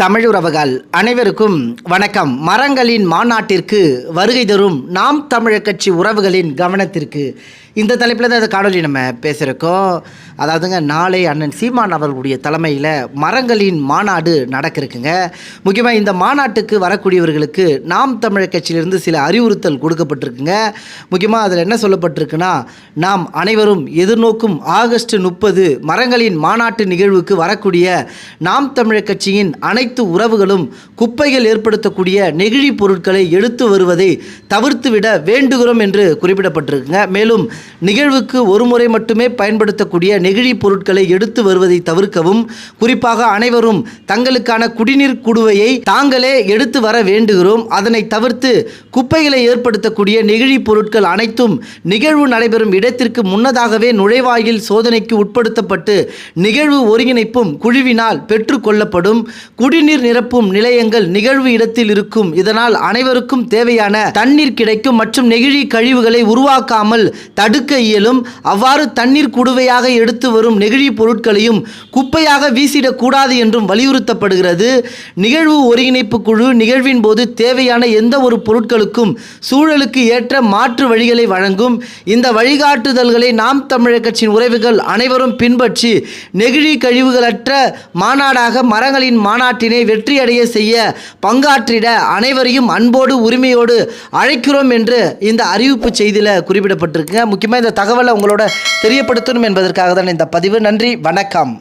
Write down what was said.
தமிழுறவுகள் அனைவருக்கும் வணக்கம். மரங்களின் மாநாட்டிற்கு வருகை தரும் நாம் தமிழர் கட்சி உறவுகளின் கவனத்திற்கு இந்த தலைப்பில் தான் இந்த காணொலி நம்ம பேசியிருக்கோம். அதாவதுங்க, நாளை அண்ணன் சீமான் அவர்களுடைய தலைமையில் மரங்களின் மாநாடு நடக்கிறதுக்குங்க. முக்கியமாக இந்த மாநாட்டுக்கு வரக்கூடியவர்களுக்கு நாம் தமிழர் கட்சியிலிருந்து சில அறிவுறுத்தல் கொடுக்கப்பட்டிருக்குங்க. முக்கியமாக அதில் என்ன சொல்லப்பட்டிருக்குன்னா, நாம் அனைவரும் எதிர்நோக்கும் ஆகஸ்ட் 30 மரங்களின் மாநாட்டு நிகழ்வுக்கு வரக்கூடிய நாம் தமிழர் கட்சியின் அனைத்து உறவுகளும் குப்பைகள் ஏற்படுத்தக்கூடிய நெகிழி பொருட்களை எடுத்து வருவதை தவிர்த்துவிட வேண்டுகிறோம் என்று குறிப்பிடப்பட்டிருக்குங்க. மேலும் நிகழ்வுக்கு ஒரு முறை மட்டுமே பயன்படுத்தக்கூடிய நெகிழி பொருட்களை எடுத்து வருவதை தவிர்க்கவும், குறிப்பாக அனைவரும் தங்களுக்கான குடிநீர் குடுவையை தாங்களே எடுத்து வர வேண்டுகிறோம். அதனை தவிர்த்து குப்பைகளை ஏற்படுத்தக்கூடிய நெகிழி பொருட்கள் அனைத்தும் நிகழ்வு நடைபெறும் இடத்திற்கு முன்னதாகவே நுழைவாயில் சோதனைக்கு உட்படுத்தப்பட்டு நிகழ்வு ஒருங்கிணைப்பும் குழுவினால் பெற்றுக்கொள்ளப்படும். குடிநீர் நிரப்பும் நிலையங்கள் நிகழ்வு இடத்தில் இருக்கும். இதனால் அனைவருக்கும் தேவையான தண்ணீர் கிடைக்கும் மற்றும் நெகிழி கழிவுகளை உருவாக்காமல் தடுக்க இயலும். அவ்வாறு தண்ணீர் குடுவையாக எடுத்து வரும் நெகிழி பொருட்களையும் குப்பையாக வீசிடக்கூடாது என்றும் வலியுறுத்தப்படுகிறது. நிகழ்வு ஒருங்கிணைப்பு குழு நிகழ்வின் போது தேவையான எந்த ஒரு பொருட்களுக்கும் சூழலுக்கு ஏற்ற மாற்று வழிகளை வழங்கும். இந்த வழிகாட்டுதல்களை நாம் தமிழர் கட்சியின் உறவுகள் அனைவரும் பின்பற்றி நெகிழி கழிவுகளற்ற மாநாடாக மரங்களின் மாநாட்டினை வெற்றியடைய செய்ய பங்காற்றிட அனைவரையும் அன்போடு உரிமையோடு அழைக்கிறோம் என்று இந்த அறிவிப்பு செய்தியில் குறிப்பிடப்பட்டிருக்கு. முக்கியமாக இந்த தகவலை உங்களோட தெரியப்படுத்தணும் என்பதற்காக தான் இந்த பதிவு. நன்றி, வணக்கம்.